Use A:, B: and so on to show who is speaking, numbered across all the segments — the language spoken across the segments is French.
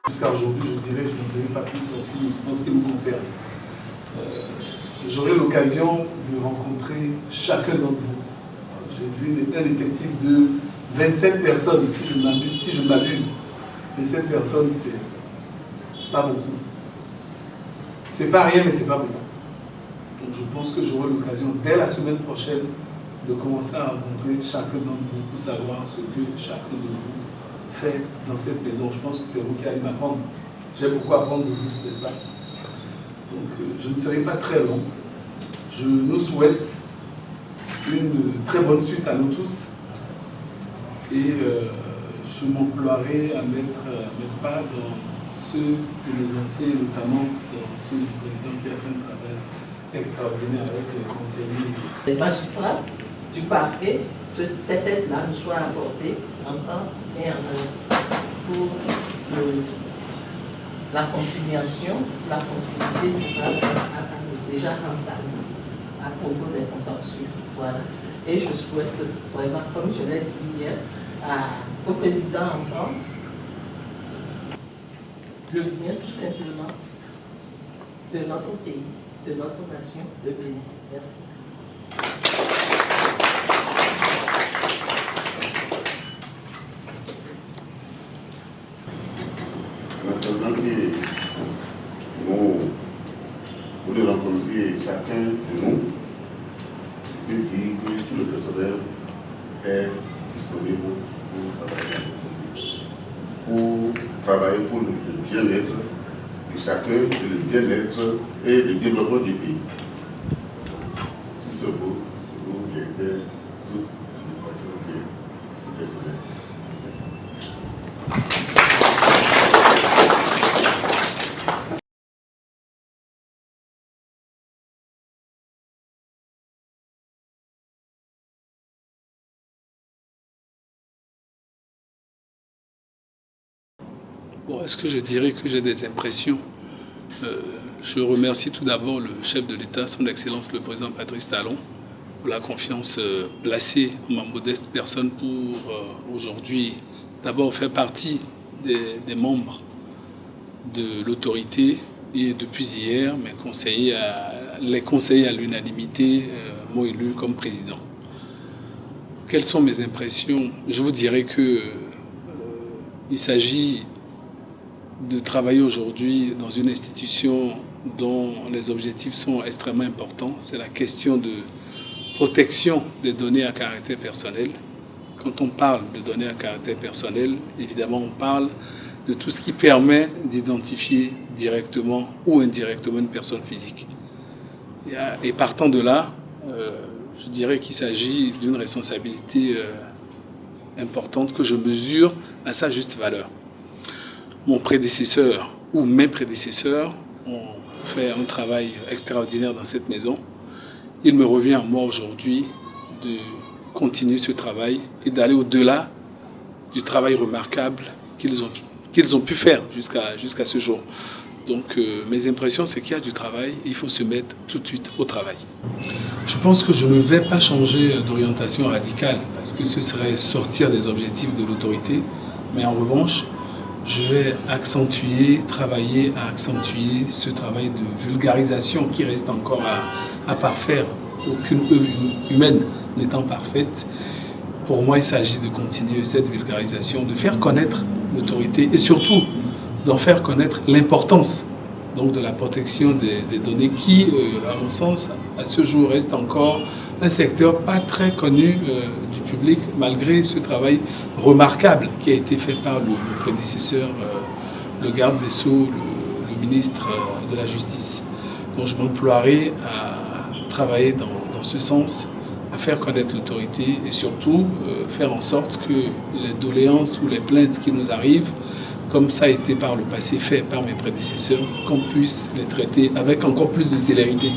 A: Jusqu'à aujourd'hui, je ne dirais pas plus en ce qui nous concerne. J'aurai l'occasion de rencontrer chacun d'entre vous. J'ai vu un effectif de 27 personnes, si je ne m'abuse. 27 personnes, c'est pas beaucoup. C'est pas rien, mais c'est pas beaucoup. Donc je pense que j'aurai l'occasion, dès la semaine prochaine, de commencer à rencontrer chacun d'entre vous pour savoir ce que chacun de vous fait dans cette maison. Je pense que c'est vous qui allez m'apprendre. J'ai beaucoup à apprendre de vous, n'est-ce pas? Donc je ne serai pas très long. Je nous souhaite une très bonne suite à nous tous et je m'emploierai à mettre part dans ceux de mes anciens, notamment dans ceux du président qui a fait un travail extraordinaire avec les conseillers.
B: Les magistrats du parquet, cette aide-là nous soit apportée en temps et en heure pour la continuation, la continuité du travail déjà entamé à propos des contentieux. Voilà. Et je souhaite vraiment, comme je l'ai dit hier, au président enfant, le bien tout simplement de notre pays, de notre nation, le Bénin. Merci.
C: Maintenant que vous voulez rencontrer chacun de nous, je peux dire que tout le personnel est disponible pour travailler pour le bien-être de chacun, le bien-être et le développement du pays. Si c'est beau, je vous remercie toute les facilités du personnel. Merci.
A: Bon, est-ce que je dirais que j'ai des impressions? Je remercie tout d'abord le chef de l'État, son Excellence le président Patrice Talon, pour la confiance placée en ma modeste personne pour aujourd'hui d'abord faire partie des membres de l'autorité et depuis hier, les conseillers à l'unanimité m'ont élu comme président. Quelles sont mes impressions? Je vous dirais que il s'agit de travailler aujourd'hui dans une institution dont les objectifs sont extrêmement importants. C'est la question de protection des données à caractère personnel. Quand on parle de données à caractère personnel, évidemment, on parle de tout ce qui permet d'identifier directement ou indirectement une personne physique. Et partant de là, je dirais qu'il s'agit d'une responsabilité importante que je mesure à sa juste valeur. Mon prédécesseur ou mes prédécesseurs ont fait un travail extraordinaire dans cette maison. Il me revient à moi aujourd'hui de continuer ce travail et d'aller au-delà du travail remarquable qu'ils ont pu faire jusqu'à ce jour. Donc mes impressions, c'est qu'il y a du travail et il faut se mettre tout de suite au travail. Je pense que je ne vais pas changer d'orientation radicale parce que ce serait sortir des objectifs de l'autorité, mais en revanche, je vais travailler à accentuer ce travail de vulgarisation qui reste encore à parfaire, aucune œuvre humaine n'étant parfaite. Pour moi, il s'agit de continuer cette vulgarisation, de faire connaître l'autorité et surtout d'en faire connaître l'importance donc de la protection des données qui, à mon sens, à ce jour reste encore un secteur pas très connu du public malgré ce travail remarquable qui a été fait par le prédécesseur, le garde des Sceaux, le ministre de la Justice. Donc je m'emploierai à travailler dans ce sens, à faire connaître l'autorité et surtout faire en sorte que les doléances ou les plaintes qui nous arrivent, comme ça a été par le passé fait par mes prédécesseurs, qu'on puisse les traiter avec encore plus de célérité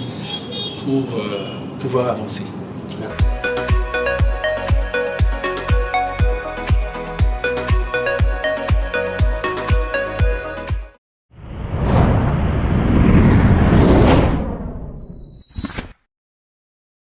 A: pour pouvoir avancer.